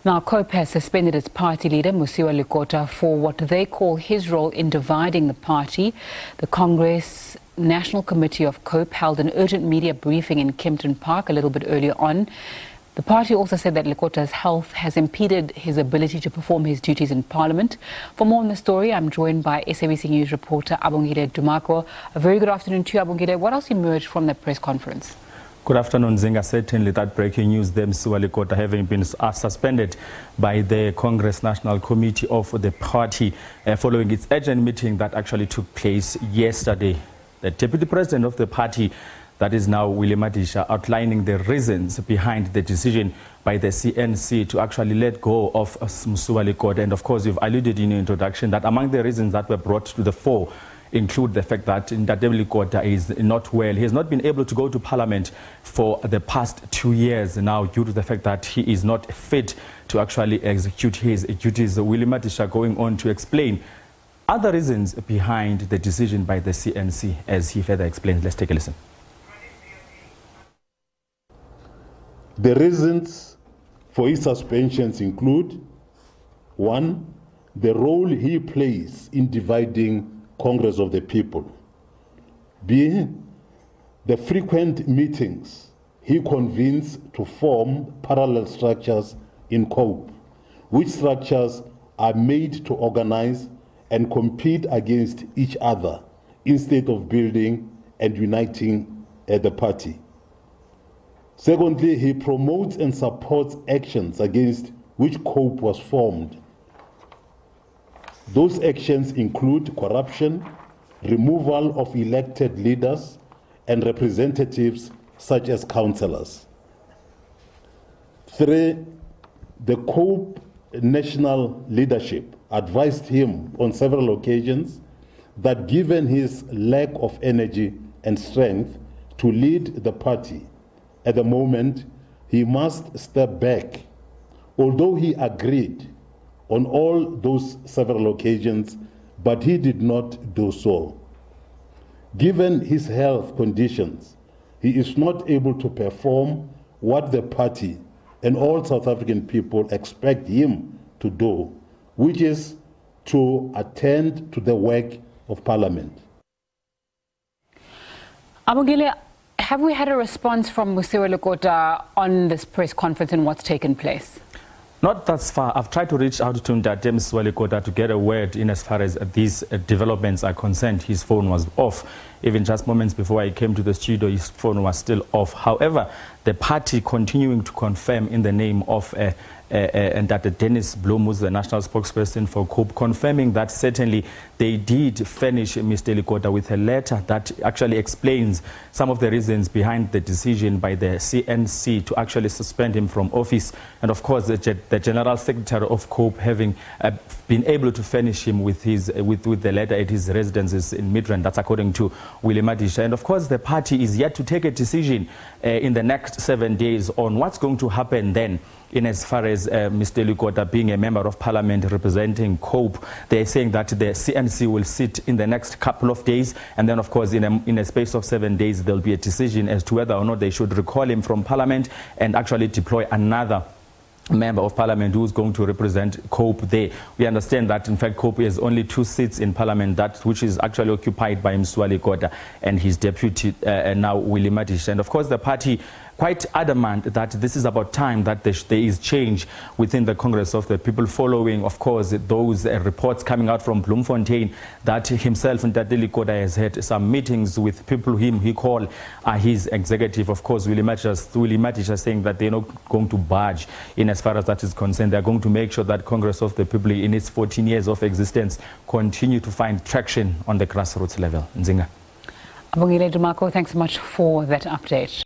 Now, COPE has suspended its party leader, Mosiuoa Lekota, for what they call his role in dividing the party. The Congress National Committee of COPE held an urgent media briefing in Kempton Park a little bit earlier on. The party also said that Lekota's health has impeded his ability to perform his duties in Parliament. For more on the story, I'm joined by SABC News reporter Abongile Dumako. A very good afternoon to you, Abongile. What else emerged from the press conference? Good afternoon, Zinga. Certainly that breaking news, Mosiuoa Lekota having been suspended by the Congress National Committee of the party following its urgent meeting that actually took place yesterday. The Deputy President of the party, that is now Willie Madisha, outlining the reasons behind the decision by the CNC to actually let go of Mosiuoa Lekota. And of course, you've alluded in your introduction that among the reasons that were brought to the fore include the fact that Ndadeli Lekota is not well. He has not been able to go to Parliament for the past 2 years now due to the fact that he is not fit to actually execute his duties. Willie Madisha going on to explain other reasons behind the decision by the CNC as he further explains. Let's take a listen. The reasons for his suspensions include: 1, the role he plays in dividing Congress of the People; B, the frequent meetings he convenes to form parallel structures in COPE, which structures are made to organize and compete against each other instead of building and uniting the party. Secondly, he promotes and supports actions against which COPE was formed. Those actions include corruption, removal of elected leaders and representatives such as councillors. 3, the COPE national leadership advised him on several occasions that given his lack of energy and strength to lead the party at the moment, he must step back. Although he agreed on all those several occasions, but he did not do so. Given his health conditions, he is not able to perform what the party and all South African people expect him to do, which is to attend to the work of Parliament. Abongile, have we had a response from Mosiuoa Lekota on this press conference and what's taken place? Not thus far. I've tried to reach out to Mosiuoa Lekota to get a word in as far as these developments are concerned. His phone was off. Even just moments before I came to the studio, his phone was still off. However, the party continuing to confirm in the name of and that Dennis Bloom, who's the national spokesperson for COPE, confirming that certainly they did furnish Mr. Lekota with a letter that actually explains some of the reasons behind the decision by the CNC to actually suspend him from office. And of course, the General Secretary of COPE having been able to furnish him with the letter at his residences in Midrand. That's according to Willie Madisha. And of course, the party is yet to take a decision in the next 7 days on what's going to happen then in as far as Mr. Lekota being a member of Parliament representing COPE. They're saying that the CNC will sit in the next couple of days, and then of course in a space of 7 days there'll be a decision as to whether or not they should recall him from Parliament and actually deploy another member of Parliament who's going to represent COPE there. We understand that in fact COPE has only 2 seats in Parliament, that which is actually occupied by Mosiuoa Lekota and his deputy now Willie Madisha. And of course the party quite adamant that this is about time that there is change within the Congress of the People, following of course those reports coming out from Bloemfontein that himself and Ndadeli Lekota has had some meetings with people whom he called his executive. Of course, Willie Madisha saying that they're not going to budge in as far as that is concerned. They're going to make sure that Congress of the People in its 14 years of existence continue to find traction on the grassroots level. Nzinga. Abongile Dumako, thanks so much for that update.